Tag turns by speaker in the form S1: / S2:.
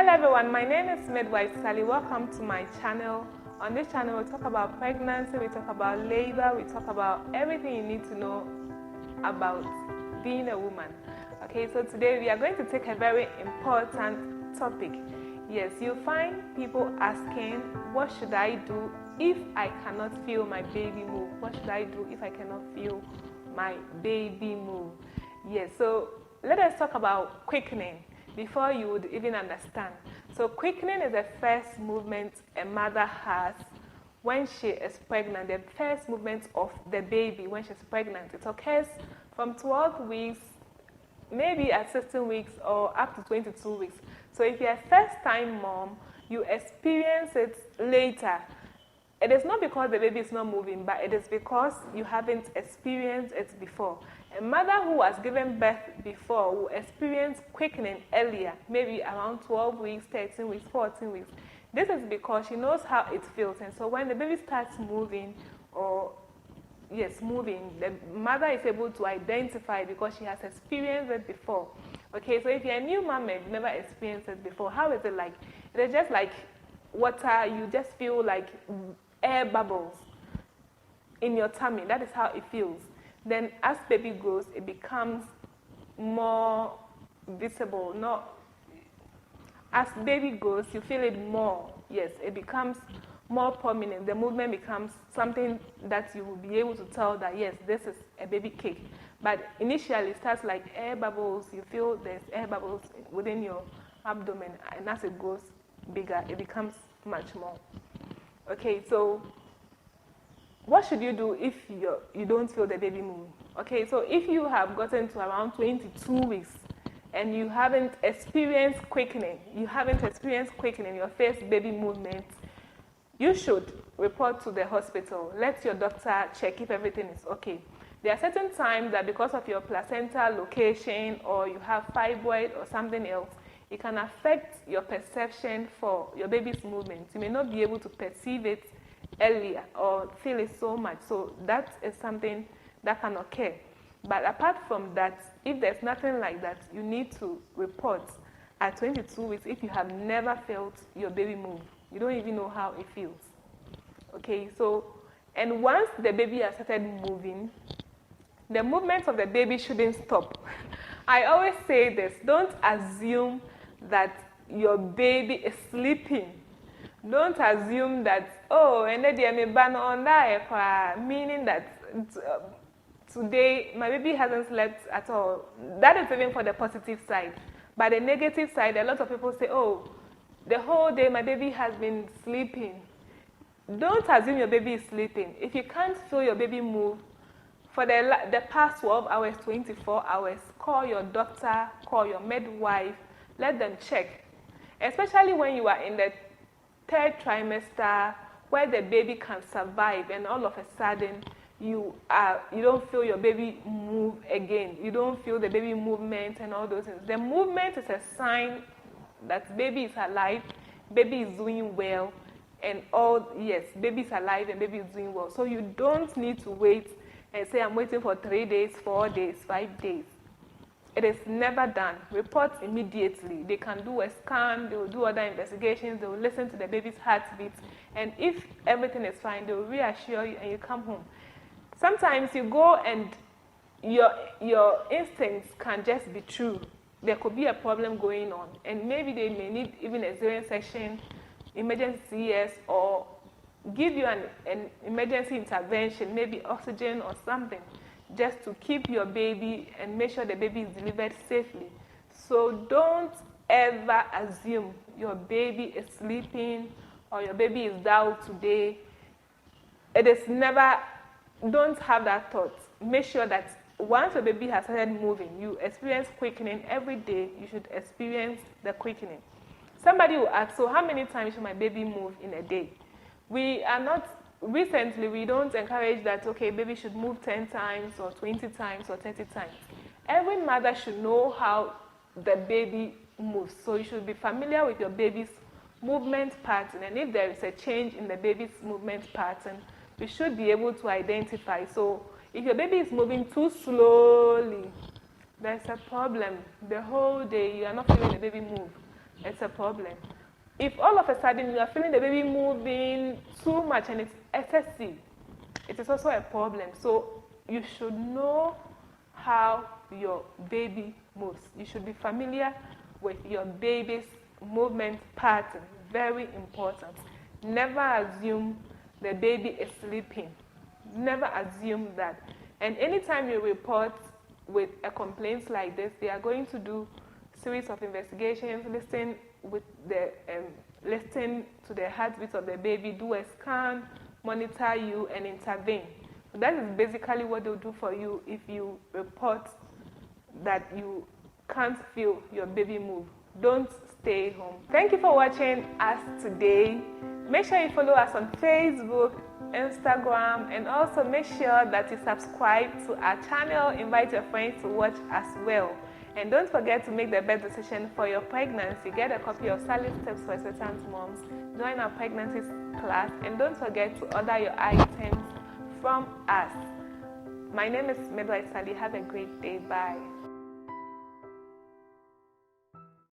S1: Hello everyone, my name is Midwife Sally. Welcome to my channel. On this channel, we talk about pregnancy, we talk about labor, we talk about everything you need to know about being a woman. Okay, so today we are going to take a very important topic. Yes, you'll find people asking, what should I do if I cannot feel my baby move? What should I do if I cannot feel my baby move? Yes, so let us talk about quickening before you would even understand. So quickening is the first movement a mother has when she is pregnant, the first movement of the baby when she's pregnant. It occurs from 12 weeks, maybe at 16 weeks or up to 22 weeks. So if you're a first-time mom, you experience it later. It is not because the baby is not moving, but it is because you haven't experienced it before. A mother who has given birth before will experience quickening earlier, maybe around 12 weeks, 13 weeks, 14 weeks. This is because she knows how it feels. And so when the baby starts moving, moving, the mother is able to identify because she has experienced it before. Okay, so if you're a new mom and you've never experienced it before, how is it like? It is just like water. You just feel like air bubbles in your tummy. That is how it feels. Then as baby grows, it becomes more visible. As baby grows, you feel it more. Yes, it becomes more prominent. The movement becomes something that you will be able to tell that, yes, this is a baby cake. But initially, it starts like air bubbles. You feel there's air bubbles within your abdomen. And as it grows bigger, it becomes much more. Okay, so what should you do if you don't feel the baby move? Okay, so if you have gotten to around 22 weeks and you haven't experienced quickening, your first baby movement, you should report to the hospital. Let your doctor check if everything is okay. There are certain times that because of your placenta location or you have fibroid or something else, it can affect your perception for your baby's movement. You may not be able to perceive it earlier or feel it so much. So that is something that can occur. But apart from that, if there's nothing like that, you need to report at 22 weeks if you have never felt your baby move. You don't even know how it feels. Okay, so, and once the baby has started moving, the movement of the baby shouldn't stop. I always say this, don't assume that your baby is sleeping. Don't assume that, meaning that today my baby hasn't slept at all. That is even for the positive side. But the negative side, a lot of people say, oh, the whole day my baby has been sleeping. Don't assume your baby is sleeping. If you can't feel your baby move for the past 12 hours, 24 hours, call your doctor, call your midwife, let them check. Especially when you are in the third trimester where the baby can survive and all of a sudden you don't feel your baby move again. You don't feel the baby movement and all those things. The movement is a sign that baby is alive, baby is doing well, and baby is alive and baby is doing well. So you don't need to wait and say, I'm waiting for 3 days, 4 days, 5 days. It is never done. Report immediately. They can do a scan, they will do other investigations, they will listen to the baby's heartbeat, and if everything is fine, they will reassure you and you come home. Sometimes you go and your instincts can just be true. There could be a problem going on, and maybe they may need even a cesarean section, emergency CS, or give you an emergency intervention, maybe oxygen or something, just to keep your baby and make sure the baby is delivered safely. So don't ever assume your baby is sleeping or your baby is down today. It is never, don't have that thought. Make sure that once your baby has started moving, you experience quickening every day. You should experience the quickening. Somebody will ask, so how many times should my baby move in a day? Recently, we don't encourage that, okay, baby should move 10 times or 20 times or 30 times. Every mother should know how the baby moves. So you should be familiar with your baby's movement pattern. And if there is a change in the baby's movement pattern, you should be able to identify. So if your baby is moving too slowly, there's a problem. The whole day, you are not feeling the baby move. it's a problem. If all of a sudden you are feeling the baby moving too much and it's excessive, it is also a problem. So you should know how your baby moves. You should be familiar with your baby's movement pattern. Very important. Never assume the baby is sleeping. Never assume that. And anytime you report with a complaint like this, they are going to do series of investigations, listen to the heartbeat of the baby, do a scan, monitor you, and intervene. So that is basically what they'll do for you if you report that you can't feel your baby move. Don't stay home. Thank you for watching us today. Make sure you follow us on Facebook, Instagram, and also make sure that you subscribe to our channel. Invite your friends to watch as well. And don't forget to make the best decision for your pregnancy. Get a copy of Sally's Tips for Expectant Moms. Join our pregnancy class. And don't forget to order your items from us. My name is Midwife Sally. Have a great day. Bye.